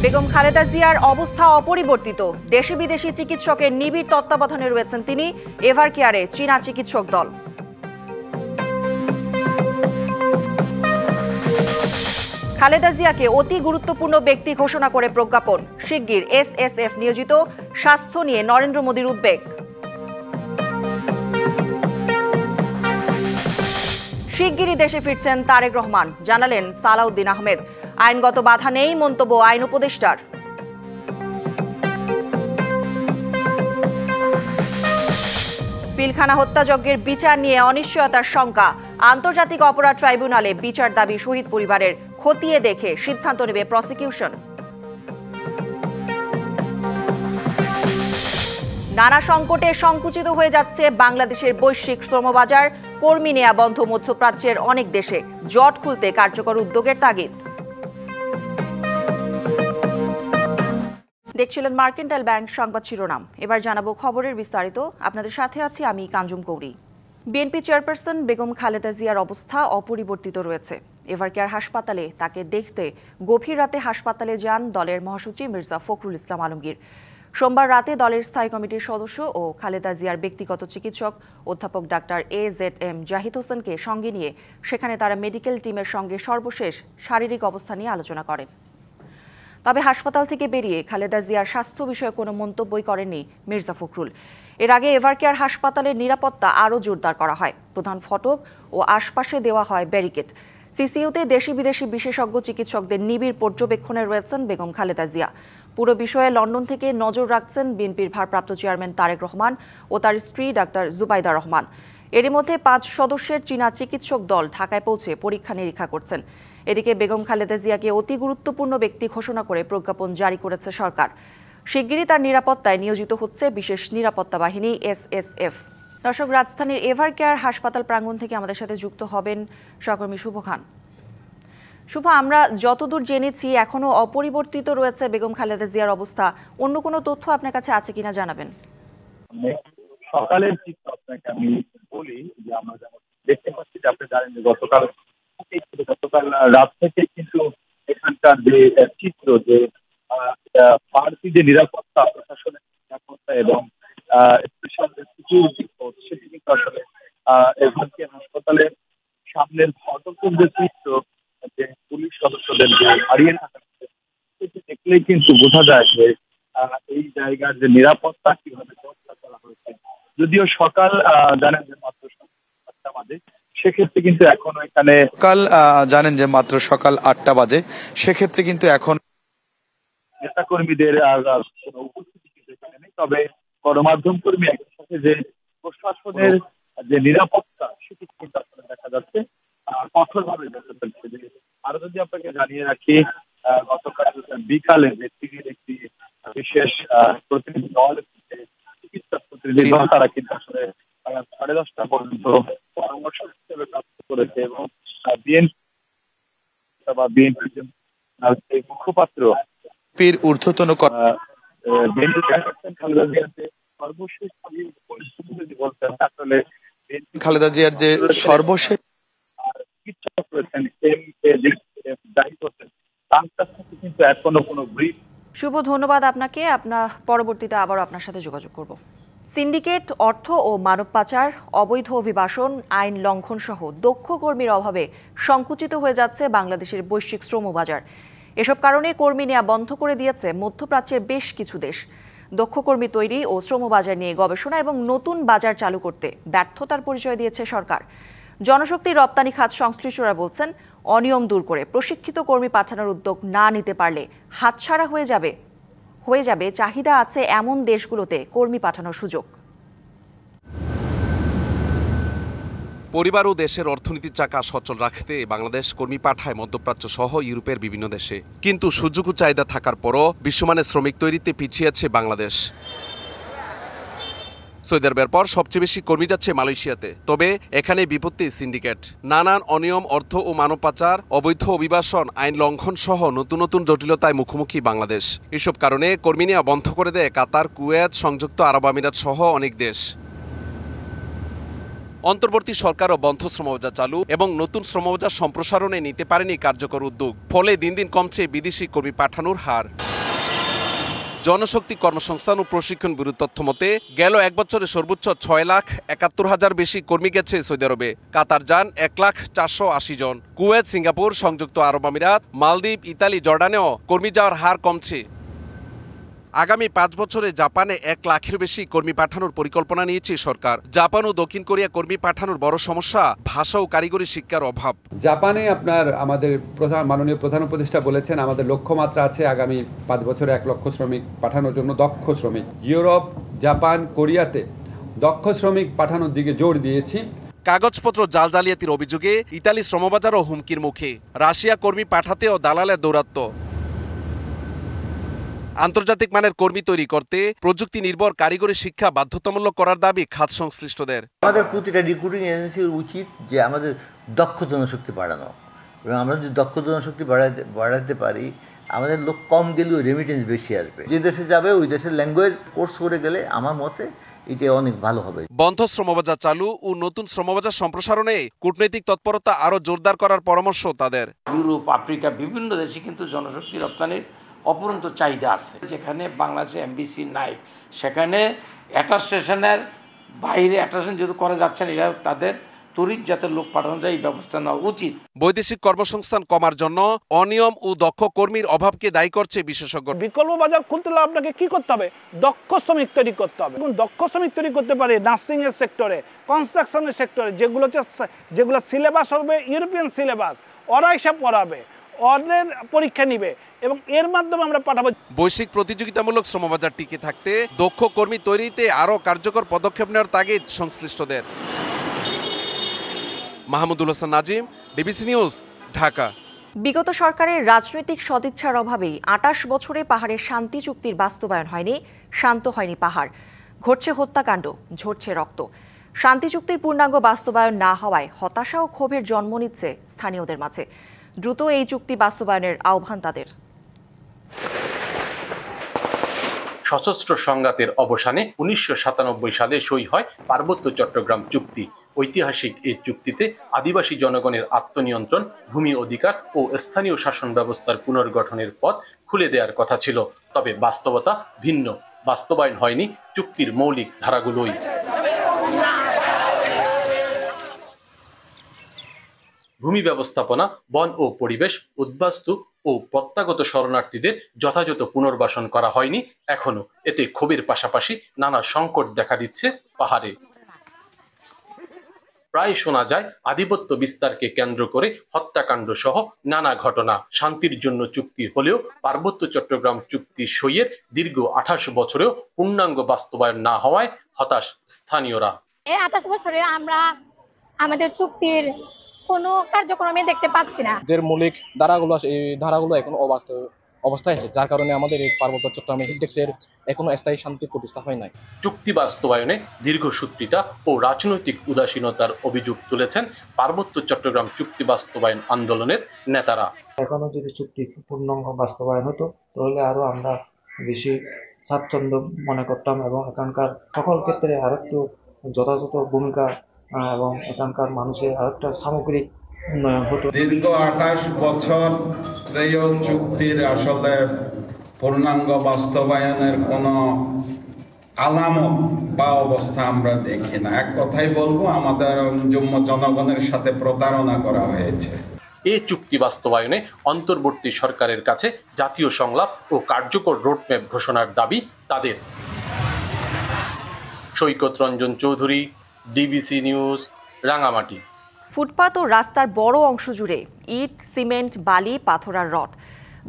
বেগম খালেদা জিয়ার অবস্থা অপরিবর্তিত। দেশি বিদেশি চিকিৎসকের নিবিড় তত্ত্বাবধানে রয়েছেন তিনি। এভার কেয়ারে চীনা চিকিৎসক দল। খালেদা জিয়াকে অতি গুরুত্বপূর্ণ ব্যক্তি ঘোষণা করে প্রজ্ঞাপন। শিগগির এসএসএফ নিয়োজিত। স্বাস্থ্য নিয়ে নরেন্দ্র মোদীর উদ্বেগ। শিগগিরই দেশে ফিরছেন তারেক রহমান, জানালেন সালাউদ্দিন আহমেদ। আইনগত বাধা নেই মন্তব্য আইন উপদেষ্টার। পিলখানা হত্যাযজ্ঞের বিচার নিয়ে অনিশ্চয়তার শঙ্কা। আন্তর্জাতিক অপরাধ ট্রাইব্যুনালে বিচার দাবি শহীদ পরিবারের। খতিয়ে দেখে সিদ্ধান্ত নেবে প্রসিকিউশন। নানা সংকটে সংকুচিত হয়ে যাচ্ছে বাংলাদেশের বৈশ্বিক শ্রমবাজার। কর্মী নেয়া বন্ধ মধ্যপ্রাচ্যের অনেক দেশে। জট খুলতে কার্যকর উদ্যোগের তাগিদ। দেখছিলেন মার্কেন্টাইল ব্যাংক সংবাদ শিরোনাম। এবার জানাবো খবরের বিস্তারিত। আপনাদের সাথে আছি আমি কাঞ্জুম কৌরি। বিএনপি চেয়ারপারসন বেগম খালেদা জিয়ার অবস্থা অপরিবর্তিত রয়েছে। এভার কেয়ার হাসপাতালে তাকে দেখতে গভীর রাতে হাসপাতালে যান দলের মহাসচিব মির্জা ফখরুল ইসলাম আলমগীর। সোমবার রাতে দলের স্থায়ী কমিটির সদস্য ও খালেদা জিয়ার ব্যক্তিগত চিকিৎসক অধ্যাপক ডাক্তার AZM জাহিদ হোসেনকে সঙ্গে নিয়ে সেখানে তারা মেডিকেল টিমের সঙ্গে সর্বশেষ শারীরিক অবস্থা নিয়ে আলোচনা করেন। তবে হাসপাতাল থেকে বেরিয়ে খালেদা জিয়ার স্বাস্থ্য বিষয়ে কোনো মন্তব্যই করেননি মির্জা ফখরুল। এর আগে এভার কেয়ার হাসপাতালের নিরাপত্তা আরও জোরদার করা হয়। প্রধান ফটক ও আশপাশে দেওয়া হয় ব্যারিকেড। সিসিইউতে দেশি বিদেশি বিশেষজ্ঞ চিকিৎসকদের নিবিড় পর্যবেক্ষণে রয়েছেন বেগম খালেদা জিয়া। পুরো বিষয়ে লন্ডন থেকে নজর রাখছেন বিএনপির ভারপ্রাপ্ত চেয়ারম্যান তারেক রহমান ও তার স্ত্রী ডাক্তার জুবাইদা রহমান। এরই মধ্যে 5 সদস্যের চীনা চিকিৎসক দল ঢাকায় পৌঁছে পরীক্ষা নিরীক্ষা করছেন। এদিকে বেগম খালেদা জিয়াকে অতি গুরুত্বপূর্ণ ব্যক্তি ঘোষণা করে প্রজ্ঞাপন জারি করেছে সরকার। শিগগিরই তার নিরাপত্তায় নিয়োজিত হচ্ছে বিশেষ নিরাপত্তা বাহিনী SSF। দর্শক, রাজধানীর এভার কেয়ার হাসপাতাল প্রাঙ্গণ থেকে আমাদের সাথে যুক্ত হবেন সহকর্মী শুভ খান। শুভ, আমরা যতদূর জেনেছি এখনো অপরিবর্তিত রয়েছে বেগম খালেদা জিয়ার অবস্থা। অন্য কোনো তথ্য আপনার কাছে আছে কিনা জানাবেন। সকালের চিত্র আপনাকে আমি বলি যে আমরা যেমন দেখতে পাচ্ছি যে আপনি জানেন যে গতকাল রাত থেকে কিন্তু এখানকার যে চিত্র যে বাড়তি যে নিরাপত্তা, প্রশাসনের নিরাপত্তা এবং স্পেশাল সিকিউরিটি ফোর্স, সেটি কিন্তু আসলে এখানকে হাসপাতালের সামনের ফটকের যে চিত্র, যে পুলিশ সদস্যদের যে হারিয়ে থাকা, সেটি দেখলেই কিন্তু বোঝা যায় যে এই জায়গার যে নিরাপত্তা কিভাবে ব্যবস্থা করা হয়েছে। যদিও সকাল জানেন যে মাত্র 8টা বাজে, সেক্ষেত্রে কিন্তু এখনো এখানে সকাল 8টা বাজে, সেক্ষেত্রে কিন্তু এখন নেতা কর্মীদের কোনো উপস্থিতি কিন্তু এখানে নেই। তবে গণমাধ্যম কর্মী একই সাথে যে প্রশাসনের যে নিরাপত্তা, সেটি কিন্তু আসলে দেখা যাচ্ছে কঠোরভাবে দেখা যাচ্ছে। যে আরো যদি আপনাকে জানিয়ে রাখি, গতকাল বিকালে ব্যক্তিদের একটি বিশেষ প্রতিনিধি দল, চিকিৎসা প্রতিনিধি দল, তারা কিন্তু আসলে 10:30টা পর্যন্ত পরামর্শ হিসেবে কাজ করেছে এবং বিএনপির মুখপাত্র ঊর্ধ্বতন সর্বশেষ আসলে খালেদা জিয়ার যে সর্বশেষ চিকিৎসক রয়েছেন জাহিদ হোসেন, তার কাছ থেকে কিন্তু এখনো কোনো ব্রিফ। শুভ, ধন্যবাদ আপনাকে। পরবর্তীতে আবারও আপনার সাথে যোগাযোগ করব। সিন্ডিকেট, অর্থ ও মানব পাচার, অবৈধ অভিবাসন, আইন লঙ্ঘন সহ দক্ষ কর্মীর অভাবে সংকুচিত হয়ে যাচ্ছে বাংলাদেশের বৈশ্বিক শ্রমবাজার। এসব কারণে কর্মী নেওয়া বন্ধ করে দিয়েছে মধ্যপ্রাচ্যের বেশ কিছু দেশ। দক্ষ কর্মী তৈরি ও শ্রমবাজার নিয়ে গবেষণা এবং নতুন বাজার চালু করতে ব্যর্থতার পরিচয় দিয়েছে সরকার। জনশক্তি রপ্তানি খাত সংশ্লিষ্টরা বলছেন, অনিয়ম দূর করে প্রশিক্ষিত কর্মী পাঠানোর উদ্যোগ না নিতে পারলে হাতছাড়া হয়ে যাবে চাহিদা আছে এমন দেশগুলোতে কর্মী পাঠানোর সুযোগ। পরিবার ও দেশের অর্থনীতির চাকা সচল রাখতে বাংলাদেশ কর্মী পাঠায় মধ্যপ্রাচ্য সহ ইউরোপের বিভিন্ন দেশে। কিন্তু সুযোগ ও চাহিদা থাকার পরও বিশ্বমানের শ্রমিক তৈরিতে পিছিয়ে আছে বাংলাদেশ। সৌদি আরবের পর সবচেয়ে বেশি কর্মী যাচ্ছে মালয়েশিয়াতে। তবে এখানে বিপত্তি সিন্ডিকেট, নানান অনিয়ম, অর্থ ও মানব পাচার, অবৈধ অভিবাসন, আইন লঙ্ঘন সহ নতুন নতুন জটিলতায় মুখোমুখি বাংলাদেশ। এসব কারণে কর্মী নেওয়া বন্ধ করে দেয় কাতার, কুয়েত, সংযুক্ত আরব আমিরাত সহ অনেক দেশ। অন্তর্বর্তী সরকারও বন্ধ শ্রমবাজার চালু এবং নতুন শ্রমবাজার সম্প্রসারণে নিতে পারেনি কার্যকর উদ্যোগ। ফলে দিন দিন কমছে বিদেশি কর্মী পাঠানোর হার। জনশক্তি কর্মসংস্থান ও প্রশিক্ষণ ব্যুরোর তথ্য মতে গেল এক বছরে সর্বোচ্চ 6,71,000 বেশি কর্মী গেছে সৌদি আরবে। কাতার যান 1,480 জন। কুয়েত, সিঙ্গাপুর, সংযুক্ত আরব আমিরাত, মালদ্বীপ, ইতালি, জর্ডানেও কর্মী যাওয়ার হার কমছে। আগামী 5 বছরে জাপানে 1 লাখের বেশি কর্মী পাঠানোর পরিকল্পনা নিয়েছে সরকার। জাপান ও দক্ষিণ কোরিয়া কর্মী পাঠানোর বড় সমস্যা ভাষা ও কারিগরি শিক্ষার অভাব। জাপানে আমাদের মাননীয় প্রধান উপদেষ্টা বলেছেন আমাদের লক্ষ্যমাত্রা আছে আগামী 5 বছরে 1 লক্ষ শ্রমিক পাঠানোর জন্য, দক্ষ শ্রমিক। ইউরোপ, জাপান, কোরিয়াতে দক্ষ শ্রমিক পাঠানোর দিকে জোর দিয়েছি। কাগজপত্র জালিয়াতির অভিযোগে ইতালি শ্রমবাজারও হুমকির মুখে। রাশিয়া কর্মী পাঠাতেও দালালের দৌরাত্ম্য। আন্তর্জাতিক মানের কর্মী তৈরি করতে প্রযুক্তি নির্ভর কারিগরি শিক্ষা বাধ্যতামূলক করার দাবি খাত সংশ্লিষ্টদের। আমাদের প্রতিটা রিক্রুটিং এজেন্সির উচিত যে আমাদের দক্ষ জনশক্তি বাড়ানো, এবং আমরা যদি দক্ষ জনশক্তি বাড়াতে পারি আমাদের লোক কম গেলেও রেমিটেন্স বেশি আসবে। যে দেশে যাবে ওই দেশের ল্যাঙ্গুয়েজ কোর্স করে গেলে আমার মতে এটা অনেক ভালো হবে। বন্ধ শ্রমবাজার চালু ও নতুন শ্রমবাজার সম্প্রসারণে কূটনৈতিক তৎপরতা আরও জোরদার করার পরামর্শ তাদের। ইউরোপ, আফ্রিকা বিভিন্ন দেশে কিন্তু জনশক্তি রপ্তানির অপরন্ত চাহিদা আছে। যেখানে বাংলাদেশে এমবিসি নাই সেখানে অ্যাটাস্টেশনের বাইরে অ্যাটাস্টেশন যেহেতু করা যাচ্ছে না, এরা তাদের তড়িৎ যাতে লোক পাঠানো যায় এই ব্যবস্থা নেওয়া উচিত। বৈদেশিক কর্মসংস্থান কমার জন্য অনিয়ম ও দক্ষ কর্মীর অভাবকে দায়ী করছে বিশেষজ্ঞ। বিকল্প বাজার খুলতে হলে আপনাকে কি করতে হবে? দক্ষ শ্রমিক তৈরি করতে হবে। এবং দক্ষ শ্রমিক তৈরি করতে পারে নার্সিং এর সেক্টরে, কনস্ট্রাকশনের সেক্টরে, যেগুলো সিলেবাস হবে ইউরোপিয়ান সিলেবাস, ওরা হিসাব পড়াবে, ওদের পরীক্ষা নিবে এবং এর মাধ্যমে আমরা পাঠাবো। বৈশ্বিক প্রতিযোগিতামূলক শ্রমবাজার টিকে থাকতে দক্ষ কর্মী তৈরিতে আরও কার্যকর পদক্ষেপ নেওয়ার তাগিদ সংশ্লিষ্টদের। Mahmudul Hasan Nazim, DBC news, Dhaka. বিগত সরকারের রাজনৈতিক সদিচ্ছার অভাবেই 28 বছরে পাহাড়ের শান্তি চুক্তির বাস্তবায়ন হয়নি, শান্ত হয়নি পাহাড়। ঘটছে হত্যাকাণ্ড, ঝরছে রক্ত। শান্তি চুক্তির পূর্ণাঙ্গ বাস্তবায়ন না হওয়ায় হতাশা ও ক্ষোভের জন্ম নিচ্ছে স্থানীয়দের মাঝে। দ্রুত এই চুক্তি বাস্তবায়নের আহ্বান তাদের। সশস্ত্র সংঘাতের অবসানে 1997 সালে সই হয় পার্বত্য চট্টগ্রাম চুক্তি। ঐতিহাসিক এই চুক্তিতে আদিবাসী জনগণের আত্মনিয়ন্ত্রণ, ভূমি অধিকার ও স্থানীয় শাসন ব্যবস্থার পুনর্গঠনের পথ খুলে দেওয়ার কথা ছিল। তবে বাস্তবতা ভিন্ন। বাস্তবায়ন হয়নি চুক্তির মৌলিক ধারাগুলোই। ভূমি ব্যবস্থাপনা, বন ও পরিবেশ, উদ্বাস্তু ও প্রত্যাগত শরণার্থীদের যথাযথ পুনর্বাসন করা হয়নি এখনো। এতে ক্ষোভের পাশাপাশি নানা সংকট দেখা দিচ্ছে পাহাড়ে। প্রায় শোনা যায় আধিপত্য বিস্তারকে কেন্দ্র করে হত্যাকাণ্ড সহ নানা ঘটনা। শান্তির জন্য চুক্তি হলেও পার্বত্য চট্টগ্রাম চুক্তি সইয়ের দীর্ঘ 28 বছরেও পূর্ণাঙ্গ বাস্তবায়ন না হওয়ায় হতাশ স্থানীয়রা। এই 28 বছরে আমরা আমাদের চুক্তির কোনো কার্যক্রমে দেখতে পাচ্ছি না। যে মৌলিক ধারাগুলো এই ধারাগুলো এখন অবাস্তব অবস্থায় আছে, যার কারণে আমাদের এই পার্বত্য চট্টগ্রামের হিলটেক্সের এখনো স্থায়ী শান্তি প্রতিষ্ঠা হয় নাই। চুক্তি বাস্তবায়নে দীর্ঘসূত্রিতা ও রাজনৈতিক উদাসীনতার অভিযোগ তুলেছেন পার্বত্য চট্টগ্রাম চুক্তি বাস্তবায়ন আন্দোলনের নেতারা। এখনো যদি চুক্তি পূর্ণাঙ্গ বাস্তবায়ন হতো তাহলে আরো আমরা বেশি স্বাচ্ছন্দ্য মনে করতাম এবং এখানকার সকল ক্ষেত্রে আরেকটু যথাযথ ভূমিকা এবং এখানকার মানুষের আরেকটা সামগ্রিক উন্নয়ন হতো। দীর্ঘ 28 বছর চুক্তির আসলে পূর্ণাঙ্গ বাস্তবায়নের কোনো আলামত বা অবস্থা আমরা দেখি না। এক কথাই বলবো, আমাদের জনগণের সাথে প্রতারণা করা হয়েছে। এই চুক্তি বাস্তবায়নে অন্তর্বর্তী সরকারের কাছে জাতীয় সংলাপ ও কার্যকর রোডম্যাপ ঘোষণার দাবি তাদের। সৈকত রঞ্জন চৌধুরী, ডিবিসি নিউজ, রাঙামাটি। ফুটপাত ও রাস্তার বড় অংশ জুড়ে ইট, সিমেন্ট, বালি, পাথর আর রড।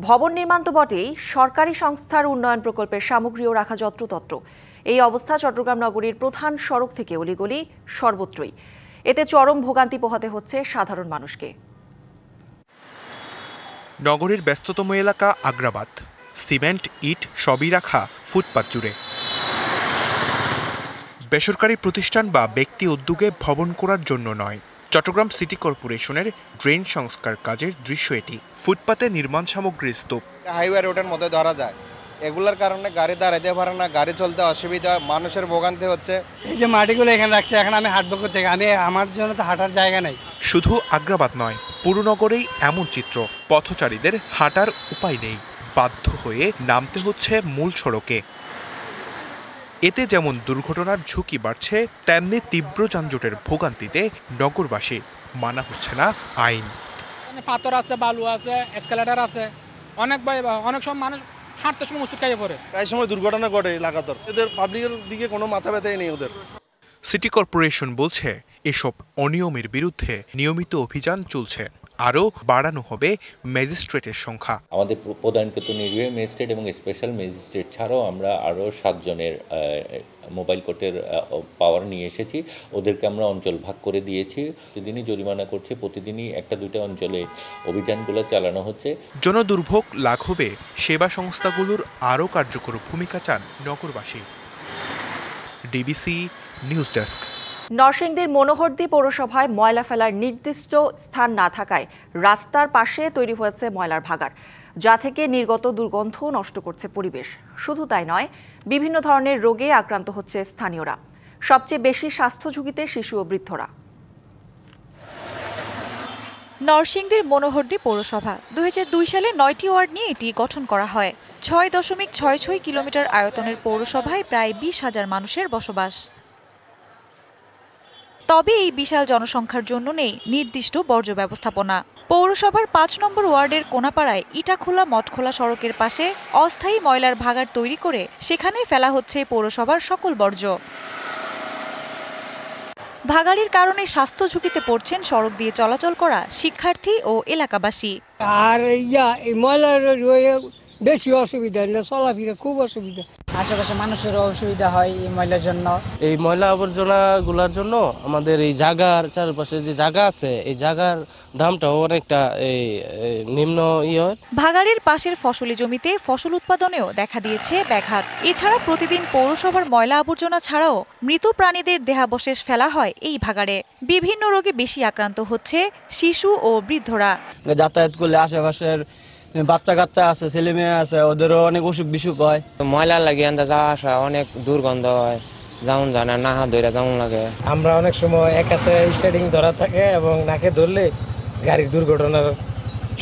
ভবন নির্মাণ তো বটেই, সরকারি সংস্থার উন্নয়ন প্রকল্পের সামগ্রীও রাখা যত্রতত্র। এই অবস্থা চট্টগ্রাম নগরীর প্রধান সড়ক থেকে অলিগলি সর্বত্রই। এতে চরম ভোগান্তি পোহাতে হচ্ছে সাধারণ মানুষকে। নগরীর ব্যস্ততম এলাকা আগ্রাবাদ। সিমেন্ট, ইট সবই রাখা ফুটপাত জুড়ে। বেসরকারি প্রতিষ্ঠান বা ব্যক্তি উদ্যোগে ভবন করার জন্য নয়, চট্টগ্রাম সিটি কর্পোরেশনের ড্রেন সংস্কার কাজের দৃশ্য এটি। ফুটপাতে নির্মাণ সামগ্রীর স্তূপ। হাইওয়ে রোডের মধ্যে ধরা যায়, এগুলোর কারণে গাড়ি দাঁড়াইতে পারে না, গাড়ি চলতে অসুবিধা, মানুষের ভোগান্তি হচ্ছে। এই যে মাটিগুলো এখানে রাখছে, এখন আমি হাঁটবো কোথায়? আমার জন্য তো হাঁটার জায়গা নেই। শুধু আগ্রাবাদ নয়, পুরো নগরেই এমন চিত্র। পথচারীদের হাঁটার উপায় নেই, বাধ্য হয়ে নামতে হচ্ছে মূল সড়কে। এতে যেমন দুর্ঘটনার ঝুঁকি বাড়ছে, তেমনি তীব্র যানজটের ভোগান্তিতে নগরবাসী। মানা হচ্ছে না আইন। পাথর আছে, বালু আছে, এসকালেটার আছে, অনেক সময় মানুষ হাঁটতে সময় উঁচু খাইয়ে পড়ে। প্রায় সময় দুর্ঘটনা ঘটে লাগাতার। এদের পাবলিকের দিকে কোনো মাথা ব্যথাই নেই ওদের। সিটি কর্পোরেশন বলছে এসব অনিয়মের বিরুদ্ধে নিয়মিত অভিযান চলছে। আরও বাড়ানো হবে ম্যাজিস্ট্রেটের সংখ্যা। আমাদের প্রধানকৃত নির্বাহী ম্যাজিস্ট্রেট এবং স্পেশাল ম্যাজিস্ট্রেট ছাড়াও আমরা আরও 7 জনের মোবাইল কোর্টের পাওয়ার নিয়ে এসেছি। ওদেরকে আমরা অঞ্চল ভাগ করে দিয়েছি। প্রতিদিনই জরিমানা করছে, প্রতিদিনই 1-2টা অঞ্চলে অভিযানগুলো চালানো হচ্ছে। জনদুর্ভোগ লাঘবে সেবা সংস্থাগুলোর আরও কার্যকর ভূমিকা চান নগরবাসী। DBC news desk. নরসিংদীর মনোহরদী পৌরসভায় ময়লা ফেলার নির্দিষ্ট স্থান না থাকায় রাস্তার পাশে তৈরি হয়েছে ময়লার ভাগাড়, যা থেকে নির্গত দুর্গন্ধ নষ্ট করছে পরিবেশ। শুধু তাই নয়, বিভিন্ন ধরনের রোগে আক্রান্ত হচ্ছে স্থানীয়রা। সবচেয়ে বেশি স্বাস্থ্য ঝুঁকিতে শিশু ও বৃদ্ধরা। নরসিংদীর মনোহরদী পৌরসভা 2002 সালে 9টি ওয়ার্ড নিয়ে এটি গঠন করা হয়। 6.66 কিলোমিটার আয়তনের পৌরসভায় প্রায় 20,000 মানুষের বসবাস। তবে এই বিশাল জনসংখ্যার জন্য নেই নির্দিষ্ট বর্জ্য ব্যবস্থাপনা। পৌরসভার 5 নম্বর ওয়ার্ডের কোনাপাড়ায় ইটাখোলা মঠখোলা সড়কের পাশে অস্থায়ী ময়লার ভাগাড় তৈরি করে সেখানে ফেলা হচ্ছে পৌরসভার সকল বর্জ্য। ভাগাড়ির কারণে স্বাস্থ্য ঝুঁকিতে পড়ছেন সড়ক দিয়ে চলাচল করা শিক্ষার্থী ও এলাকাবাসী। আর এই ময়লার বেশি অসুবিধা, চলাফেরা খুব অসুবিধা। আশেপাশে মানুষেরও অসুবিধা হয় এই ময়লার জন্য। এই ময়লা আবর্জনা গুলার জন্য আমাদের এই জায়গার চারপাশে যে জায়গা আছে, এই জায়গার দামটাও অনেকটা নিম্ন হয়। ভাগাড়ির পাশের ফসলি জমিতে ফসল উৎপাদনেও দেখা দিয়েছে ব্যাঘাত। এছাড়া প্রতিদিন পৌরসভার ময়লা আবর্জনা ছাড়াও মৃত প্রাণীদের দেহাবশেষ ফেলা হয় এই ভাগাড়ে। বিভিন্ন রোগে বেশি আক্রান্ত হচ্ছে শিশু ও বৃদ্ধরা। যাতায়াত করলে আশেপাশের বাচ্চা কাচ্চা আছে, ছেলে মেয়ে আছে, ওদেরও অনেক অসুখ বিসুখ হয়। ময়লা লাগিয়ে যাওয়া আসা অনেক দুর্গন্ধ হয়, যেমন জানা না হাত ধরে যেমন লাগে। আমরা অনেক সময় এক হাতে স্টার্টিং ধরা থাকে এবং নাকে ধরলে গাড়ির দুর্ঘটনার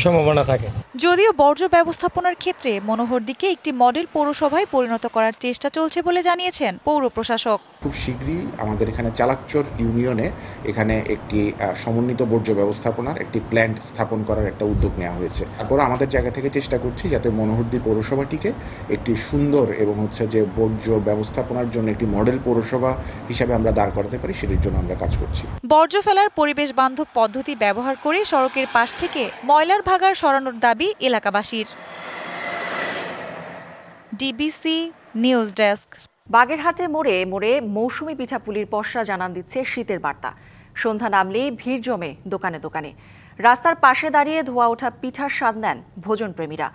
সম্ভাবনা থাকে। যদিও বর্জ্য ব্যবস্থাপনার ক্ষেত্রে মনোহরদীকে একটি মডেল পৌরসভায় পরিণত করার চেষ্টা চলছে বলে জানিয়েছেন পৌর প্রশাসক। খুব শীঘ্রই আমাদের এখানে চালাকচর ইউনিয়নে এখানে একটি সমন্বিত বর্জ্য ব্যবস্থাপনার একটি প্ল্যান্ট স্থাপন করার একটা উদ্যোগ নেওয়া হয়েছে। তারপর আমাদের জায়গা থেকে চেষ্টা করছি যাতে মনোহরদী পৌরসভাটিকে একটি সুন্দর এবং যে বর্জ্য ব্যবস্থাপনার জন্য একটি মডেল পৌরসভা হিসাবে আমরা দাঁড় করাতে পারি, সেটির জন্য আমরা কাজ করছি। বর্জ্য ফেলার পরিবেশ বান্ধব পদ্ধতি ব্যবহার করে সড়কের পাশ থেকে ময়লার ভাগাড় সরানোর দাবি এলাকাবাসীর। DBC news desk. বাগেরহাটে মোড়ে মোড়ে মৌসুমী পিঠাপুলির পসরা জানান দিচ্ছে শীতের বার্তা। সন্ধ্যা নামলেই ভিড় জমে দোকানে দোকানে। রাস্তার পাশে দাঁড়িয়ে ধোয়া ওঠা পিঠার স্বাদ নেন ভোজনপ্রেমীরা।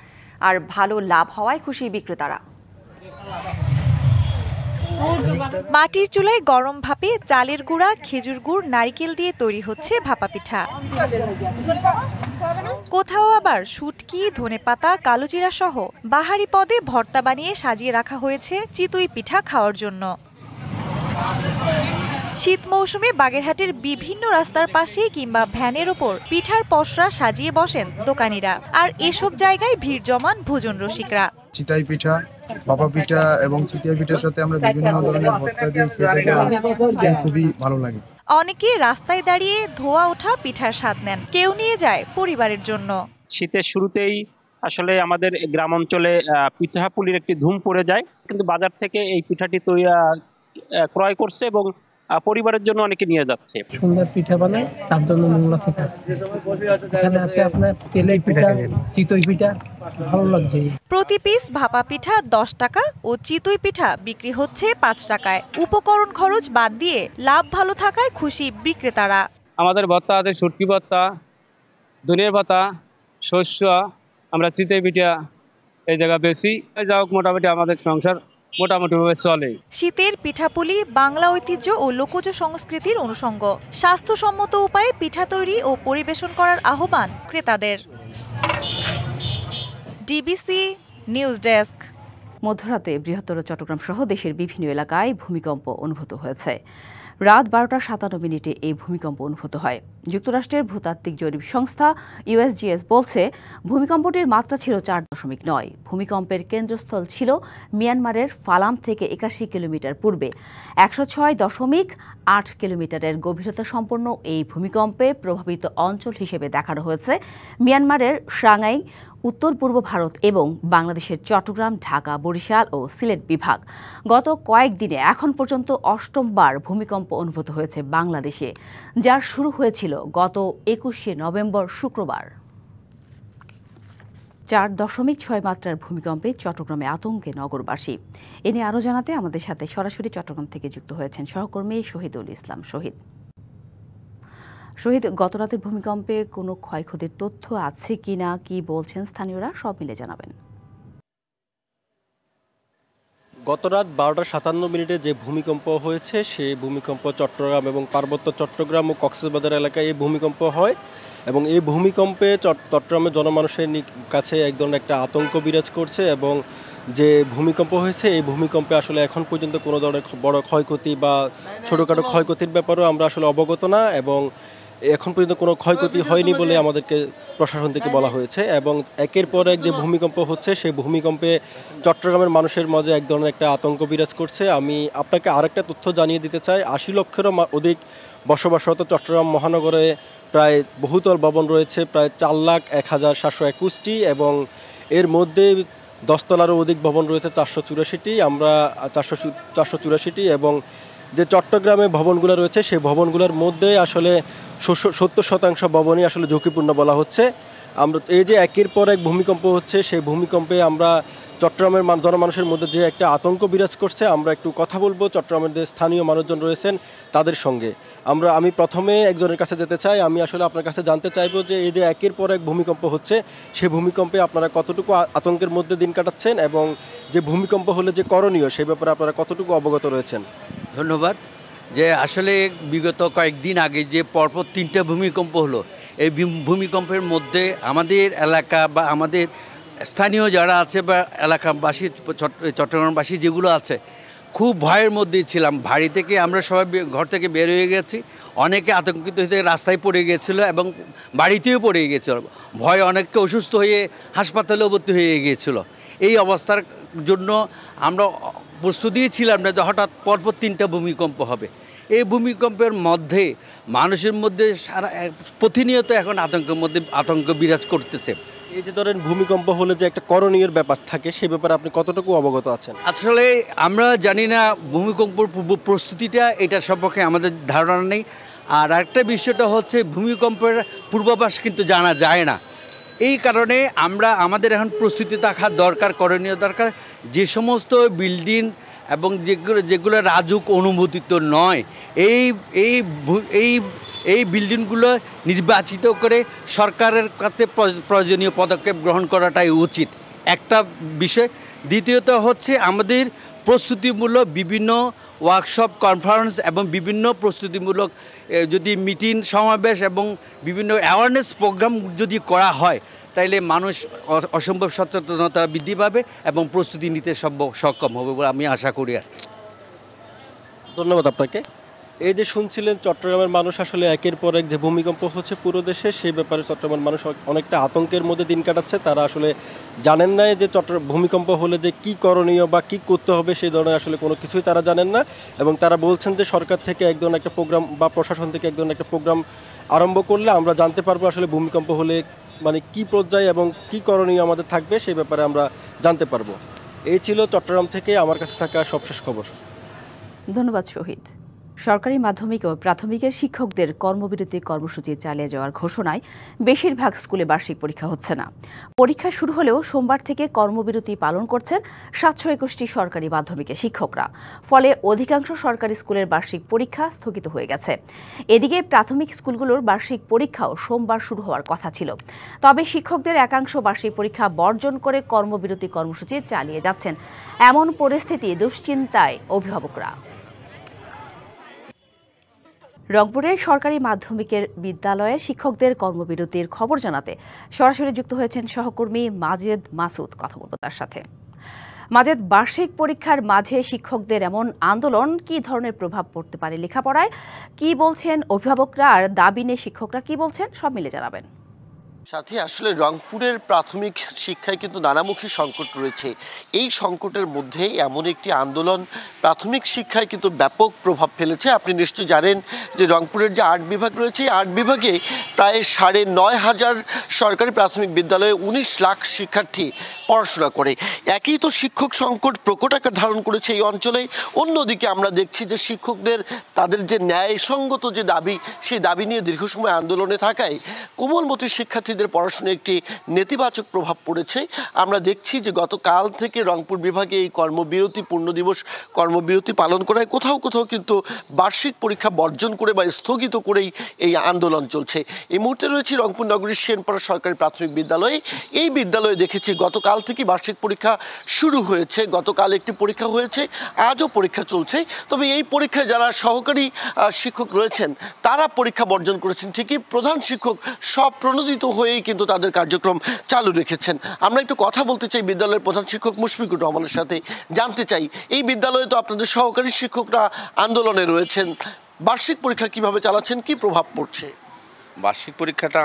আর ভালো লাভ হওয়ায় খুশি বিক্রেতারা। মাটির চুলায় গরম ভাপে চালের গুঁড়া, খেজুর গুড়, নারকেল দিয়ে তৈরি হচ্ছে ভাপা পিঠা। কোথাও আবার শুটকি, ধনেপাতা, কালোজিরা সহ বাহারি পদে ভর্তা বানিয়ে সাজিয়ে রাখা হয়েছে চিতই পিঠা খাওয়ার জন্য। শীত মৌসুমে বাগেরহাটের বিভিন্ন রাস্তার পাশে কিংবা ভ্যানের ওপর পিঠার পসরা সাজিয়ে বসেন দোকানিরা। আর এসব জায়গায় ভিড় জমান ভোজন রসিকরা। চিতাই পিঠা, ভাপা পিঠা এবং চিতিয়া পিঠার সাথে আমরা বিভিন্ন ধরনের ভর্তা দিয়ে খেতে খুবই ভালো লাগে। অনেকে রাস্তায় দাঁড়িয়ে ধোয়া ওঠা পিঠার স্বাদ নেন, কেউ নিয়ে যায় পরিবারের জন্য। শীতের শুরুতেই আসলে আমাদের গ্রাম অঞ্চলে পিঠাপুলির একটি ধুম পড়ে যায়, কিন্তু বাজার থেকে এই পিঠাটি ক্রয় করছে এবং পরিবারের জন্য অনেকে নিয়ে যাচ্ছে। সুন্দর পিঠা বানায় তার জন্য মোংলা পিঠা, এখানে আছে আপনার তেলের পিঠা, চিতই পিঠা, ভালো লাগছে। প্রতি পিস ভাপা পিঠা 10 টাকা ও চিতই পিঠা বিক্রি হচ্ছে 5 টাকায়। উপকরণ খরচ বাদ দিয়ে লাভ ভালো থাকায় খুশি বিক্রেতারা। আমাদের ভর্তা আছে শুটকি ভর্তা, ধনিয়ার পাতা, শস্য, আমরা চিতই পিঠা এই জায়গা বেশি। যাই হোক, মোটামুটি আমাদের সংসার মোটামুটিভাবে চলে। শীতের পিঠাপুলি বাংলা ঐতিহ্য ও লোকজ সংস্কৃতির অনুষঙ্গ। স্বাস্থ্যসম্মত উপায়ে পিঠা তৈরি ও পরিবেশন করার আহ্বান ক্রেতাদের। DBC news desk. মধ্যরাতে বৃহত্তর চট্টগ্রাম সহ দেশের বিভিন্ন এলাকায় ভূমিকম্প অনুভূত হয়েছে। রাত 12:57 এই ভূমিকম্প অনুভূত হয়। যুক্তরাষ্ট্রের ভূতাত্ত্বিক জরিপ সংস্থা USGS বলছে ভূমিকম্পটির মাত্রা ছিল 4.9। ভূমিকম্পের কেন্দ্রস্থল ছিল মিয়ানমারের ফালাম থেকে 81 কিলোমিটার পূর্বে। 106.8 কিলোমিটারের গভীরতা সম্পন্ন এই ভূমিকম্পে প্রভাবিত অঞ্চল হিসেবে দেখানো হয়েছে মিয়ানমারের সাংহাই, উত্তর পূর্ব ভারত এবং বাংলাদেশের চট্টগ্রাম, ঢাকা, বরিশাল ও সিলেট বিভাগ। গত কয়েকদিনে এখন পর্যন্ত 8বার ভূমিকম্প অনুভূত হয়েছে বাংলাদেশে, যার শুরু হয়েছিল গত 21শে নভেম্বর শুক্রবার। 4.6 মাত্রার ভূমিকম্পে চট্টগ্রামে আতঙ্কে নগরবাসী। এ নিয়ে আরও জানাতে আমাদের সাথে সরাসরি চট্টগ্রাম থেকে যুক্ত হয়েছেন সহকর্মী শহীদুল ইসলাম। শহীদ, গতরাতের ভূমিকম্পে কোনো ক্ষয়ক্ষতির তথ্য আছে কিনা, কি বলছেন স্থানীয়রা, সব মিলে জানাবেন। গতরাত 12:57 যে ভূমিকম্প হয়েছে সেই ভূমিকম্প চট্টগ্রাম এবং পার্বত্য চট্টগ্রাম ও কক্সবাজার এলাকায় এই ভূমিকম্প হয় এবং এই ভূমিকম্পে চট্টগ্রামের জনমানুষের কাছে এক ধরনের একটা আতঙ্ক বিরাজ করছে এবং যে ভূমিকম্প হয়েছে এই ভূমিকম্পে আসলে এখন পর্যন্ত কোনো ধরনের বড় ক্ষয়ক্ষতি বা ছোটোখাটো ক্ষয়ক্ষতির ব্যাপারেও আমরা আসলে অবগত না এবং এখন পর্যন্ত কোনো ক্ষয়ক্ষতি হয়নি বলে আমাদেরকে প্রশাসন থেকে বলা হয়েছে এবং একের পর এক যে ভূমিকম্প হচ্ছে সেই ভূমিকম্পে চট্টগ্রামের মানুষের মাঝে এক ধরনের একটা আতঙ্ক বিরাজ করছে। আমি আপনাকে আরেকটা তথ্য জানিয়ে দিতে চাই, 80 লক্ষেরও অধিক বসবাসরত চট্টগ্রাম মহানগরে প্রায় বহুতল ভবন রয়েছে প্রায় 4,01,721টি এবং এর মধ্যে 10 তলারও অধিক ভবন রয়েছে 484টি এবং যে চট্টগ্রামে ভবনগুলো রয়েছে সেই ভবনগুলোর মধ্যে আসলে 70% ভবনই আসলে ঝুঁকিপূর্ণ বলা হচ্ছে। আমরা এই যে একের পর এক ভূমিকম্প হচ্ছে সেই ভূমিকম্পে আমরা চট্টগ্রামের জনমানুষের মধ্যে যে একটা আতঙ্ক বিরাজ করছে, আমরা একটু কথা বলবো চট্টগ্রামের যে স্থানীয় মানুষজন রয়েছেন তাদের সঙ্গে। আমি প্রথমে একজনের কাছে যেতে চাই, আমি আসলে আপনার কাছে জানতে চাইবো যে এই যে একের পর এক ভূমিকম্প হচ্ছে সেই ভূমিকম্পে আপনারা কতটুকু আতঙ্কের মধ্যে দিন কাটাচ্ছেন এবং যে ভূমিকম্প হলে যে করণীয় সেই ব্যাপারে আপনারা কতটুকু অবগত রয়েছেন? ধন্যবাদ। যে আসলে বিগত কয়েকদিন আগে যে পরপর 3টা ভূমিকম্প হলো, এই ভূমিকম্পের মধ্যে আমাদের এলাকা বা আমাদের স্থানীয় যারা আছে বা এলাকাবাসী চট্টগ্রামবাসী যেগুলো আছে খুব ভয়ের মধ্যেই ছিলাম। বাড়ি থেকে আমরা সবাই ঘর থেকে বের হয়ে গেছি, অনেকে আতঙ্কিত হয়ে রাস্তায় পড়ে গিয়েছিল এবং বাড়িতেও পড়ে গিয়েছিল। ভয় অনেককে অসুস্থ হয়ে হাসপাতালেও ভর্তি হয়ে গিয়েছিল। এই অবস্থার জন্য আমরা প্রস্তুতি ছিলাম না যে হঠাৎ পরপর 3টা ভূমিকম্প হবে। এই ভূমিকম্পের মধ্যে মানুষের মধ্যে সারা প্রতিনিয়ত এখন আতঙ্ক বিরাজ করতেছে। এই যে ধরেন ভূমিকম্প হলে যে একটা করণীয় ব্যাপার থাকে সেই ব্যাপারে আপনি কতটুকু অবগত আছেন? আসলে আমরা জানি না ভূমিকম্পর পূর্ব প্রস্তুতিটা, এটা সম্পর্কে আমাদের ধারণা নেই। আর একটা বিষয়টা হচ্ছে ভূমিকম্পের পূর্বাভাস কিন্তু জানা যায় না। এই কারণে আমরা আমাদের এখন প্রস্তুতি থাকা দরকার, করণীয় দরকার। যে সমস্ত বিল্ডিং এবং যেগুলো রাজুক অনুমোদিত নয় এই বিল্ডিংগুলো নির্বাচিত করে সরকারের কাছে প্রয়োজনীয় পদক্ষেপ গ্রহণ করাটাই উচিত একটা বিষয়। দ্বিতীয়ত হচ্ছে আমাদের প্রস্তুতিমূলক বিভিন্ন ওয়ার্কশপ, কনফারেন্স এবং বিভিন্ন প্রস্তুতিমূলক যদি মিটিং, সমাবেশ এবং বিভিন্ন অ্যাওয়ারনেস প্রোগ্রাম যদি করা হয় তাইলে মানুষ অসম্ভব সচেতনতা বৃদ্ধি পাবে এবং প্রস্তুতি নিতে সক্ষম হবে বলে আমি আশা করি। ধন্যবাদ আপনাকে। এই যে শুনছিলেন চট্টগ্রামের মানুষ আসলে একের পর এক যে ভূমিকম্প হচ্ছে পুরো দেশে সেই ব্যাপারে চট্টগ্রামের মানুষ অনেকটা আতঙ্কের মধ্যে দিন কাটাচ্ছে। তারা আসলে জানেন না যে ভূমিকম্প হলে যে কি করণীয় বা কি করতে হবে সেই ধরনের আসলে কোনো কিছুই তারা জানেন না এবং তারা বলছেন যে সরকার থেকে এক ধরনের একটা প্রোগ্রাম বা প্রশাসন থেকে এক ধরনের একটা প্রোগ্রাম আরম্ভ করলে আমরা জানতে পারবো আসলে ভূমিকম্প হলে মানে কি পর্যায়ে এবং কি করণীয় আমাদের থাকবে সেই ব্যাপারে আমরা জানতে পারবো। এই ছিল চট্টগ্রাম থেকে আমার কাছে থাকা সবশেষ খবর। ধন্যবাদ শহীদ। সরকারি মাধ্যমিক ও প্রাথমিকের শিক্ষকদের কর্মবিরতি কর্মসূচি চালিয়ে যাওয়ার ঘোষণায় বেশিরভাগ স্কুলে বার্ষিক পরীক্ষা হচ্ছে না। পরীক্ষা শুরু হলেও সোমবার থেকে কর্মবিরতি পালন করছেন 721টি সরকারি মাধ্যমিকের শিক্ষকরা। ফলে অধিকাংশ সরকারি স্কুলের বার্ষিক পরীক্ষা স্থগিত হয়ে গেছে। এদিকে প্রাথমিক স্কুলগুলোর বার্ষিক পরীক্ষাও সোমবার শুরু হওয়ার কথা ছিল। তবে শিক্ষকদের একাংশ বার্ষিক পরীক্ষা বর্জন করে কর্মবিরতি কর্মসূচি চালিয়ে যাচ্ছেন। এমন পরিস্থিতি দুশ্চিন্তায় অভিভাবকরা। রংপুরে সরকারি মাধ্যমিকের বিদ্যালয়ের শিক্ষকদের কর্মবিরতির খবর জানাতে সরাসরি যুক্ত হয়েছেন সহকর্মী মাজেদ মাসুদ। কথা বলব তার সাথে। মাজেদ, বার্ষিক পরীক্ষার মাঝে শিক্ষকদের এমন আন্দোলন কি ধরনের প্রভাব পড়তে পারে লেখাপড়ায়? কি বলছেন অভিভাবকরা আর দাবি নিয়ে শিক্ষকরা কি বলছেন, সব মিলে জানাবেন। সাথে আসলে রংপুরের প্রাথমিক শিক্ষায় কিন্তু নানামুখী সংকট রয়েছে। এই সংকটের মধ্যে এমন একটি আন্দোলন প্রাথমিক শিক্ষায় কিন্তু ব্যাপক প্রভাব ফেলেছে। আপনি নিশ্চয়ই জানেন যে রংপুরের যে 8 বিভাগ রয়েছে, 8 বিভাগে প্রায় 9,500 সরকারি প্রাথমিক বিদ্যালয়ে 19 লাখ শিক্ষার্থী পড়াশোনা করে। একই তো শিক্ষক সংকট প্রকট আকার ধারণ করেছে এই অঞ্চলে। অন্যদিকে আমরা দেখছি যে শিক্ষকদের তাদের যে ন্যায়সঙ্গত যে দাবি, সেই দাবি নিয়ে দীর্ঘ সময় আন্দোলনে থাকায় কোমলমতি শিক্ষার্থী পড়াশোনায় একটি নেতিবাচক প্রভাব পড়েছে। আমরা দেখছি যে গতকাল থেকে রংপুর বিভাগে এই কর্মবিরতি, পূর্ণ দিবস কর্মবিরতি পালন করায় কোথাও কোথাও কিন্তু বার্ষিক পরীক্ষা বর্জন করে বা স্থগিত করেই এই আন্দোলন চলছে। এই মুহূর্তে রয়েছে রংপুর নগরীর সেনপাড়া সরকারি প্রাথমিক বিদ্যালয়ে। এই বিদ্যালয়ে দেখেছি গতকাল থেকে বার্ষিক পরীক্ষা শুরু হয়েছে। গতকাল একটি পরীক্ষা হয়েছে, আজও পরীক্ষা চলছে। তবে এই পরীক্ষায় যারা সহকারী শিক্ষক রয়েছেন তারা পরীক্ষা বর্জন করেছেন ঠিকই, প্রধান শিক্ষক স্বপ্রণোদিত হয়েই কিন্তু তাদের কার্যক্রম চালু রেখেছেন। আমরা একটু কথা বলতে চাই বিদ্যালয়ের প্রধান শিক্ষক মুশফিকুর রহমানের সাথে, জানতে চাই এই বিদ্যালয়ে তো আপনাদের সহকারী শিক্ষকরা আন্দোলনে রয়েছেন, বার্ষিক পরীক্ষা কিভাবে চালাচ্ছেন, কি প্রভাব পড়ছে? বার্ষিক পরীক্ষাটা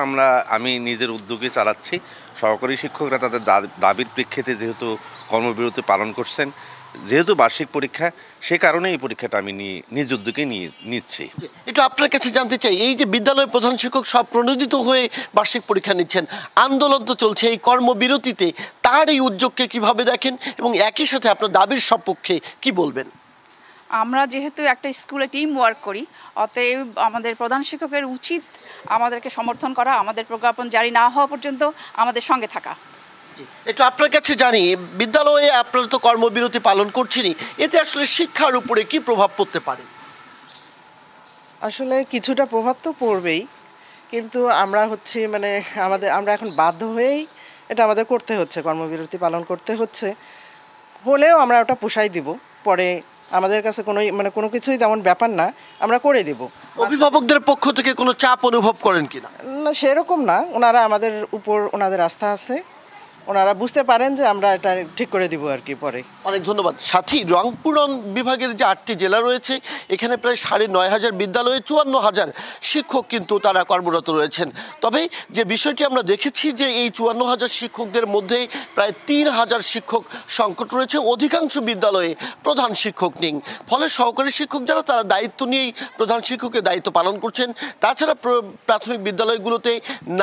আমি নিজের উদ্যোগে চালাচ্ছি। সহকারী শিক্ষকরা তাদের দাবির প্রেক্ষিতে যেহেতু কর্মবিরতি পালন করছেন, যেহেতু বার্ষিক পরীক্ষা, সে কারণে এই পরীক্ষাটা আমি নিজ উদ্যোগে নিচ্ছি। একটু আপনার কাছে জানতে চাই, এই যে বিদ্যালয়ের প্রধান শিক্ষক সব প্রণোদিত হয়ে বার্ষিক পরীক্ষা নিচ্ছেন, আন্দোলন তো চলছে, এই কর্মবিরতিতে তার এই উদ্যোগকে কিভাবে দেখেন এবং একই সাথে আপনার দাবির সপক্ষে কি বলবেন? আমরা যেহেতু একটা স্কুলে টিম ওয়ার্ক করি, অতএব আমাদের প্রধান শিক্ষকের উচিত আমাদেরকে সমর্থন করা, আমাদের প্রজ্ঞাপন জারি না হওয়া পর্যন্ত আমাদের সঙ্গে থাকা। একটু আপনার কাছে জানি, বিদ্যালয়ে আপনারা তো কর্মবিরতি পালন করছেনই, এতে আসলে শিক্ষার উপরে কি প্রভাব পড়তে পারে? আসলে কিছুটা প্রভাব তো পড়বেই, কিন্তু আমরা আমরা এখন বাধ্য হয়েই এটা আমাদের করতে হচ্ছে, কর্মবিরতি পালন করতে হচ্ছে। হলেও আমরা ওটা পোষাই দিব, পরে আমাদের কাছে কোনো কিছুই তেমন ব্যাপার না, আমরা করে দিব। অভিভাবকদের পক্ষ থেকে কোনো চাপ অনুভব করেন কিনা? না, সেরকম না, ওনারা আমাদের উপর ওনাদের আস্থা আছে, ওনারা বুঝতে পারেন যে আমরা এটা ঠিক করে দিব আর কি পরে। অনেক ধন্যবাদ। সাথী, রংপুর বিভাগের যে 8টি জেলা রয়েছে, এখানে প্রায় 9,500 বিদ্যালয়ে 54,000 শিক্ষক কিন্তু তারা কর্মরত রয়েছেন। তবে যে বিষয়টি আমরা দেখেছি যে এই 54,000 শিক্ষকদের মধ্যে প্রায় 3,000 শিক্ষক সংকট রয়েছে। অধিকাংশ বিদ্যালয়ে প্রধান শিক্ষক নেই, ফলে সহকারী শিক্ষক যারা তারা দায়িত্ব নিয়েই প্রধান শিক্ষকের দায়িত্ব পালন করছেন। তাছাড়া প্রাথমিক বিদ্যালয়গুলোতে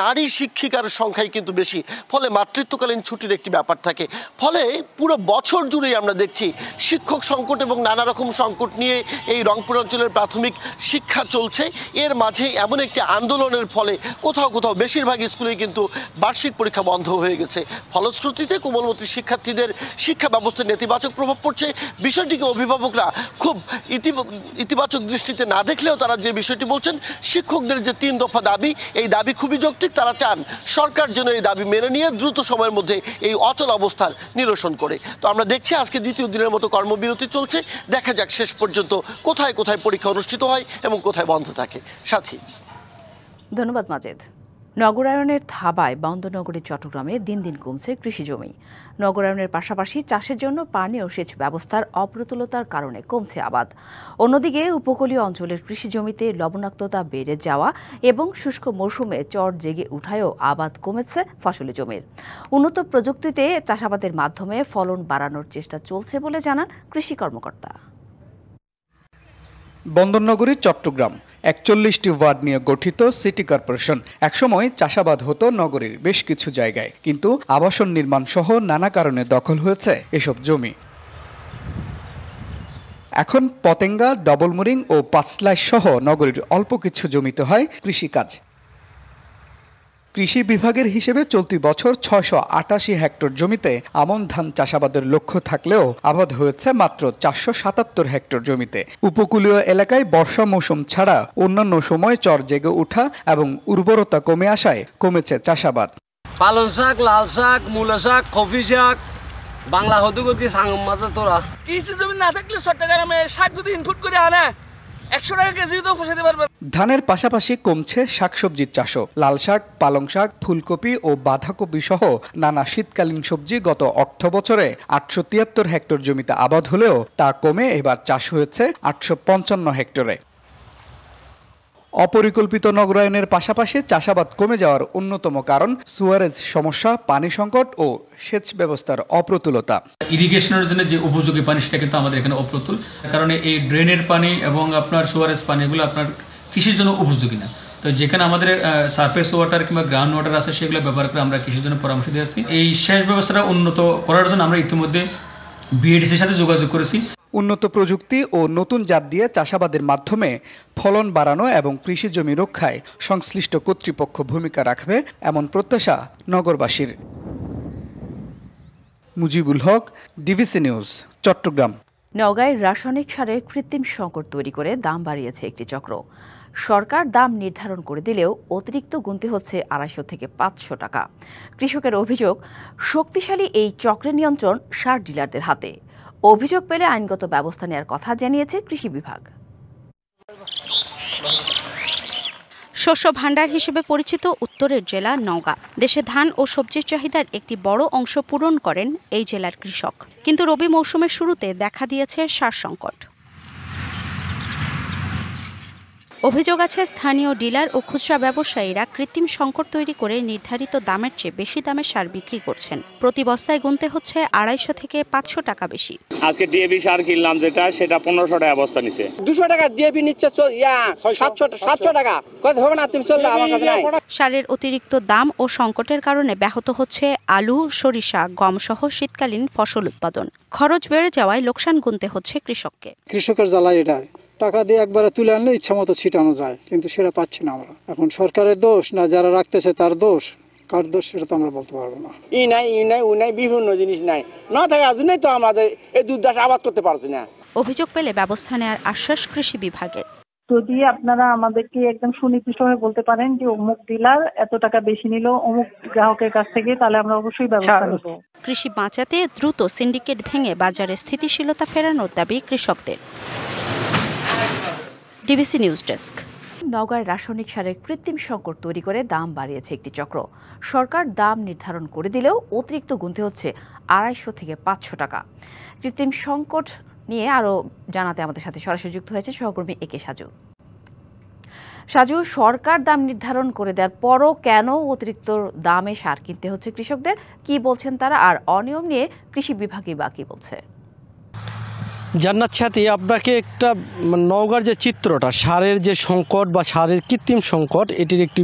নারী শিক্ষিকার সংখ্যাই কিন্তু বেশি, ফলে মাতৃত্বকালীন ছুটির একটি ব্যাপার থাকে। ফলে পুরো বছর জুড়েই আমরা দেখছি শিক্ষক সংকট এবং নানা রকম সংকট নিয়ে এই রংপুর অঞ্চলের প্রাথমিক শিক্ষা চলছে। এর মাঝে এমন একটি আন্দোলনের ফলে কোথাও কোথাও বেশিরভাগ স্কুলেই কিন্তু বার্ষিক পরীক্ষা বন্ধ হয়ে গেছে। ফলশ্রুতিতে কোমলমতি শিক্ষার্থীদের শিক্ষা ব্যবস্থায় নেতিবাচক প্রভাব পড়ছে। বিষয়টিকে অভিভাবকরা খুব ইতিবাচক দৃষ্টিতে না দেখলেও তারা যে বিষয়টি বলছেন, শিক্ষকদের যে 3 দফা দাবি, এই দাবি খুবই যৌক্তিক। তারা চান সরকার যেন এই দাবি মেনে নিয়ে দ্রুত সময়ের মধ্যে এই অচল অবস্থার নিরসন করে। তো আমরা দেখছি আজকে দ্বিতীয় দিনের মতো কর্মবিরতি চলছে। দেখা যাক শেষ পর্যন্ত কোথায় কোথায় পরীক্ষা অনুষ্ঠিত হয় এবং কোথায় বন্ধ থাকে। সাথী, ধন্যবাদ মাজেদ। নগরায়নের থাবায় বন্দরনগরী চট্টগ্রামে দিন দিন কমছে কৃষি জমি। নগরায়নের পাশাপাশি চাষের জন্য পানি ও সেচ ব্যবস্থার অপ্রতুলতার কারণে কমছে আবাদ। অন্যদিকে উপকূলীয় অঞ্চলের কৃষি জমিতে লবণাক্ততা বেড়ে যাওয়া এবং শুষ্ক মৌসুমে চর জেগে উঠায়ও আবাদ কমেছে ফসলি জমির। উন্নত প্রযুক্তিতে চাষাবাদের মাধ্যমে ফলন বাড়ানোর চেষ্টা চলছে বলে জানান কৃষি কর্মকর্তা। বন্দরনগরী চট্টগ্রাম 41টি ওয়ার্ড নিয়ে গঠিত সিটি কর্পোরেশন। একসময় চাষাবাদ হতো নগরীর বেশ কিছু জায়গায়, কিন্তু আবাসন নির্মাণ সহ নানা কারণে দখল হয়েছে এসব জমি। এখন পতেঙ্গা, ডবলমুরিং ও পাঁচলাই সহ নগরীর অল্প কিছু জমিতে হয় কৃষিকাজ। কৃষি বিভাগের হিসেবে চলতি বছর 688 হেক্টর জমিতে আমন ধান চাষাবাদের লক্ষ্য থাকলেও আবাদ হয়েছে মাত্র 477 হেক্টর জমিতে। উপকূলীয় এলাকায় বর্ষা মৌসুম ছাড়া অন্যান্য সময় চর জেগে ওঠা এবং উর্বরতা কমে আসায় কমেছে চাষাবাদ। পালং শাক, লাল শাক, মূলা শাক, কফি শাক, বাংলা হদু কি সাংম মাছে তোরা কিছু জমি না থাকলে চট্টগ্রামে শাক যদি ইনপুট করে আনে 100 টাকা কেজি তো পোষাতে পারবে। ধানের পাশাপাশি কমছে শাকসবজির চাষও। লাল শাক, পালং শাক, ফুলকপি ও বাঁধাকপি সহ নানা শীতকালীন সবজি গত অর্থ বছরে 873 হেক্টর জমিতে আবাদ হলেও তা কমে এবার চাষ হয়েছে 855 হেক্টরে। অপরিকল্পিত নগরায়নের পাশাপাশি চাষাবাদ কমে যাওয়ার অন্যতম কারণ সুয়ারেজ সমস্যা, পানি সংকট ও সেচ ব্যবস্থার অপ্রতুলতা। ইরিগেশনের জন্য যে উপযোগী পানি সেটা কিন্তু আমাদের এখানে অপ্রতুল, কারণ এই ড্রেনের পানি এবং আপনার সুয়ারেজ পানিগুলো আপনার কৃষির জন্য উপযোগী না। তো যেখানে আমাদের সারফেস ওয়াটার কিংবা গ্রাউন্ড ওয়াটার আছে সেগুলো ব্যবহার করে আমরা কৃষির জন্য পরামর্শ দিয়ে আসছি। এই সেচ ব্যবস্থাটা উন্নত করার জন্য আমরা ইতিমধ্যে বিএডিসির সাথে যোগাযোগ করেছি। উন্নত প্রযুক্তি ও নতুন জাত দিয়ে চাষাবাদের মাধ্যমে ফলন বাড়ানো এবং কৃষি জমি রক্ষায় সংশ্লিষ্ট কর্তৃপক্ষ ভূমিকা রাখবে এমন প্রত্যাশা নগরবাসীর। Mujibul Haque, DBC news, Chittagong. নওগাঁয় রাসায়নিক সারের কৃত্রিম সংকট তৈরি করে দাম বাড়িয়েছে একটি চক্র। সরকার দাম নির্ধারণ করে দিলেও অতিরিক্ত গুনতে হচ্ছে 250 থেকে 500 টাকা। কৃষকের অভিযোগ, শক্তিশালী এই চক্রের নিয়ন্ত্রণ সার ডিলারদের হাতে। অভিযোগ পেলে আইনগত ব্যবস্থা নেওয়ার কথা জানিয়েছে কৃষি বিভাগ। শস্য ভাণ্ডার হিসেবে পরিচিত উত্তরের জেলা নওগাঁ। দেশে ধান ও সবজির চাহিদার একটি বড় অংশ পূরণ করেন এই জেলার কৃষক। কিন্তু রবি মৌসুমের শুরুতে দেখা দিয়েছে সার সংকট। অভিযোগ আছে, স্থানীয় ডিলার ও খুচরা ব্যবসায়ীরা কৃত্রিম সংকট তৈরি করে নির্ধারিত দামের চেয়ে বেশি দামে সার বিক্রি করছেন। প্রতি বস্তায় গুনতে হচ্ছে 250 থেকে 500 টাকা বেশি। আজকে ডিএপি সার কিনলাম সেটা 1500 টাকা বস্তা নিচ্ছে। 200 টাকা ডিএপি নিচ্ছে 700 টাকা। কত হবে না, তুমি চল আমার কাছে নাই। সারের অতিরিক্ত দাম ও সংকটের কারণে ব্যাহত হচ্ছে আলু, সরিষা, গম সহ শীতকালীন ফসল উৎপাদন। খরচ বেড়ে যাওয়ায় লোকসান গুনতে হচ্ছে কৃষককে। কৃষকের জ্বালা এটা, টাকা দিয়ে একবারে তুলে আনলে ইচ্ছা মতো ছিটানো যায়, কিন্তু সেটা পাচ্ছি না আমরা। এখন সরকারের দোষ না যারা রাখতেছে তার দোষ, কার দোষ সেটা তো আমরা বলতে পারবো না। ই নাই বিভিন্ন জিনিস নাই, না থাকার জন্যই তো আমাদের এই দুধ চাষ আবাদ করতে পারছি না। অভিযোগ পেলে ব্যবস্থা নেওয়ার আশ্বাস কৃষি বিভাগের। যদি আপনারা আমাদেরকে একদম সুনির্দিষ্টভাবে বলতে পারেন যে অমুক ডিলার এত টাকা বেশি নিল অমুক গ্রাহকের কাছ থেকে, তাহলে আমরা অবশ্যই ব্যবস্থা নেব। কৃষি বাঁচাতে দ্রুত সিন্ডিকেট ভেঙে বাজারে স্থিতিশীলতা ফেরানোর দাবি কৃষকদের। DBC news desk. নওগাঁয় রাসায়নিক সারের কৃত্রিম সংকট তৈরি করে দাম বাড়িয়েছে একটি চক্র। সরকার দাম নির্ধারণ করে দিলেও অতিরিক্ত গুনতে হচ্ছে 250 থেকে 500 টাকা। কৃত্রিম সংকট নিয়ে আরও জানাতে আমাদের সাথে সরাসরি যুক্ত হয়েছে সহকর্মী একে সাজু। সাজু, সরকার দাম নির্ধারণ করে দেওয়ার পরও কেন অতিরিক্ত দামে সার কিনতে হচ্ছে কৃষকদের, কি বলছেন তারা, আর অনিয়ম নিয়ে কৃষি বিভাগই বা কি বলছে? জান্নাত সাথী, আপনাকে একটা নওগাঁর যে চিত্রটা, সারের যে সংকট বা সারের কৃত্রিম সংকট, এটির একটি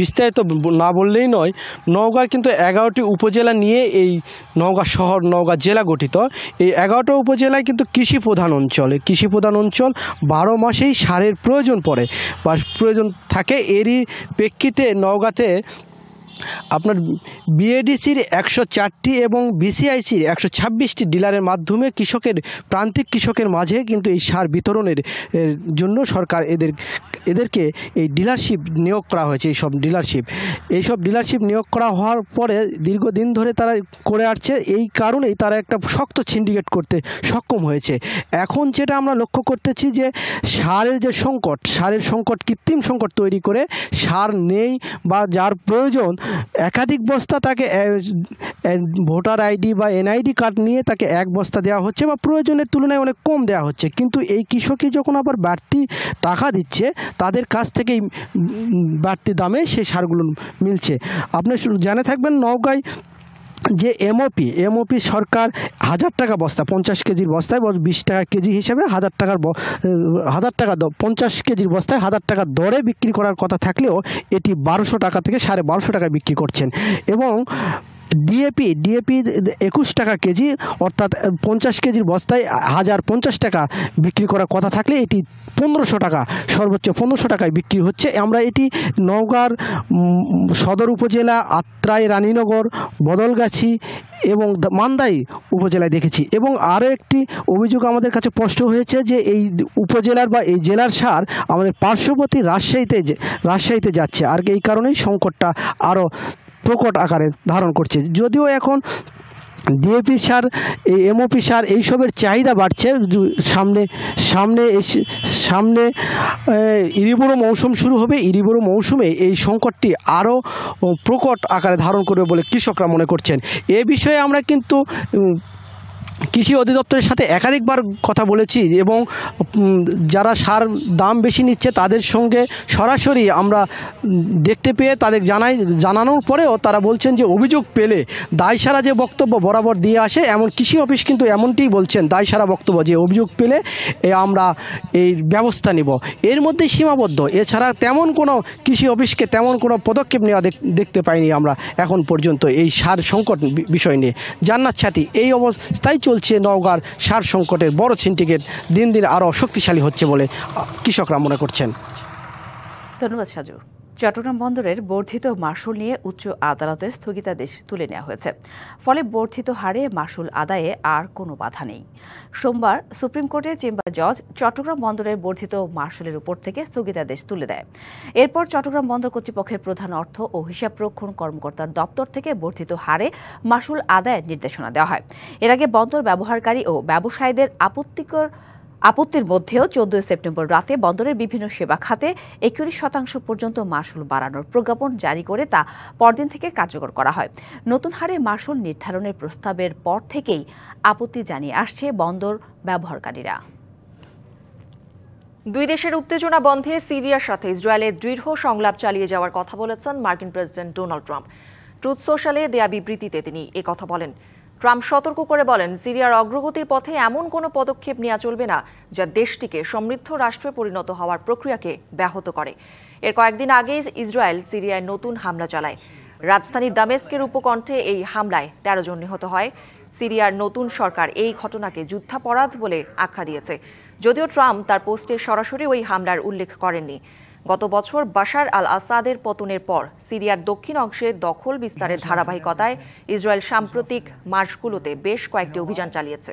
বিস্তারিত না বললেই নয়। নওগাঁ কিন্তু 11টি উপজেলা নিয়ে এই নওগাঁ শহর, নওগাঁ জেলা গঠিত। এই 11টা উপজেলায় কিন্তু কৃষি প্রধান অঞ্চল। এই কৃষি প্রধান অঞ্চল 12 মাসেই সারের প্রয়োজন পড়ে বা প্রয়োজন থাকে। এরই প্রেক্ষিতে নওগাঁতে আপনার বিএডিসির 104টি এবং বিসিআইসির 126টি ডিলারের মাধ্যমে প্রান্তিক কৃষকের মাঝে কিন্তু এই সার বিতরণের জন্য সরকার এদেরকে এই ডিলারশিপ নিয়োগ করা হয়েছে। এইসব ডিলারশিপ নিয়োগ করা হওয়ার পরে দীর্ঘদিন ধরে তারা করে আসছে। এই কারণেই তারা একটা শক্ত সিন্ডিকেট করতে সক্ষম হয়েছে। এখন যেটা আমরা লক্ষ্য করতেছি যে সারের যে সংকট, সারের সংকট, কৃত্রিম সংকট তৈরি করে সার নেই বা যার প্রয়োজন একাধিক বস্তা তাকে ভোটার আইডি বা এনআইডি কার্ড নিয়ে তাকে এক বস্তা দেওয়া হচ্ছে বা প্রয়োজনের তুলনায় অনেক কম দেওয়া হচ্ছে। কিন্তু এই কৃষকই যখন আবার বাড়তি টাকা দিচ্ছে, তাদের কাছ থেকেই বাড়তি দামে সেই সারগুলো মিলছে। আপনি জেনে থাকবেন নওগাঁয় যে এমওপি সরকার 1000 টাকা বস্তা, 50 কেজির বস্তায় 20 টাকা কেজি হিসেবে 1000 টাকা 50 কেজির বস্তায় 1000 টাকা দরে বিক্রি করার কথা থাকলেও এটি 1200 টাকা থেকে 1250 টাকায় বিক্রি করছেন। এবং ডিএপি 21 টাকা কেজি, অর্থাৎ 50 কেজির বস্তায় 1050 টাকা বিক্রি করার কথা থাকলে এটি 1500 টাকা, সর্বোচ্চ 1500 টাকায় বিক্রি হচ্ছে। আমরা এটি নওগাঁর সদর উপজেলা, আত্রাই, রানীনগর, বদলগাছি এবং মান্দাই উপজেলায় দেখেছি। এবং আরও একটি অভিযোগ আমাদের কাছে স্পষ্ট হয়েছে যে এই উপজেলার বা এই জেলার সার আমাদের পার্শ্ববর্তী রাজশাহীতে যাচ্ছে। আর এই কারণেই সংকটটা আরও প্রকট আকারে ধারণ করছে। যদিও এখন ডিএপি সার, এমওপি সার এইসবের চাহিদা বাড়ছে। সামনে ইরিবোরো মৌসুম শুরু হবে। ইরিবোরো মৌসুমে এই সংকটটি আরও প্রকট আকারে ধারণ করবে বলে কৃষকরা মনে করছেন। এ বিষয়ে আমরা কিন্তু কৃষি অধিদপ্তরের সাথে একাধিকবার কথা বলেছি এবং যারা সার দাম বেশি নিচ্ছে তাদের সঙ্গে সরাসরি আমরা দেখতে পেয়ে তাদের জানানোর পরেও তারা বলছেন যে অভিযোগ পেলে দায়সারা যে বক্তব্য বরাবর দিয়ে আসে, এমন কৃষি অফিস কিন্তু এমনটিই বলছেন, দায়সারা বক্তব্য যে অভিযোগ পেলে আমরা এই ব্যবস্থা নিব। এর মধ্যেই সীমাবদ্ধ, এছাড়া তেমন কোনো কৃষি অফিসকে তেমন কোনো পদক্ষেপ নেওয়া দেখতে পাইনি আমরা এখন পর্যন্ত এই সার সংকট বিষয় নিয়ে। জান্নাত সাথী, এই অবস্থায় চলছে নওগাঁর সার সংকটের বড় সিন্ডিকেট দিন দিন আরও শক্তিশালী হচ্ছে বলে কৃষকরা মনে করছেন। ধন্যবাদ সাজু। চট্টগ্রাম বন্দরের বর্ধিত মাশুল নিয়ে উচ্চ আদালতের স্থগিতাদেশ তুলে নেওয়া হয়েছে। ফলে বর্ধিত হারে মাশুল আদায়ে আর কোনো বাধা নেই। সোমবার সুপ্রিম কোর্টের চেম্বার জজ চট্টগ্রাম বন্দরের বর্ধিত মাশুলের উপর থেকে স্থগিতাদেশ তুলে দেয়। এরপর চট্টগ্রাম বন্দর কর্তৃপক্ষের প্রধান অর্থ ও হিসাবরক্ষণ কর্মকর্তার দপ্তর থেকে বর্ধিত হারে মাশুল আদায়ের নির্দেশনা দেওয়া হয়। এর আগে বন্দর ব্যবহারকারী ও ব্যবসায়ীদের আপত্তির মধ্যেও 14 সেপ্টেম্বর রাতে বন্দরের বিভিন্ন সেবা খাতে 41% পর্যন্ত মাশুল বাড়ানোর প্রজ্ঞাপন জারি করে তা পরদিন থেকে কার্যকর করা হয়। নতুন হারে মাশুল নির্ধারণের প্রস্তাবের পর থেকেই আপত্তি জানিয়ে আসছে বন্দর ব্যবহারকারীরা। দুই দেশের উত্তেজনা বন্ধে সিরিয়ার সাথে ইসরায়েলের দৃঢ় সংলাপ চালিয়ে যাওয়ার কথা বলেছেন মার্কিন প্রেসিডেন্ট ডোনাল্ড ট্রাম্প। ট্রুথ সোশ্যালে দেয়া বিবৃতিতে তিনি একথা বলেন। ট্রাম্প সতর্ক করে বলেন, সিরিয়ার অগ্রগতির পথে এমন কোনো পদক্ষেপ নেওয়া চলবে না যা দেশটিকে সমৃদ্ধ রাষ্ট্রে পরিণত হওয়ার প্রক্রিয়াকে ব্যাহত করে। এর কয়েকদিন আগেই ইসরায়েল সিরিয়ায় নতুন হামলা চালায়। রাজধানী দামেস্কের উপকণ্ঠে এই হামলায় 13 জন নিহত হয়। সিরিয়ার নতুন সরকার এই ঘটনাকে যুদ্ধাপরাধ বলে আখ্যা দিয়েছে, যদিও ট্রাম্প তার পোস্টে সরাসরি ওই হামলার উল্লেখ করেননি। গত বছর বাশার আল আসাদের পতনের পর সিরিয়ার দক্ষিণ অংশে দখল বিস্তারের ধারাবাহিকতায় ইসরায়েল সাম্প্রতিক মাসগুলোতে বেশ কয়েকটি অভিযান চালিয়েছে।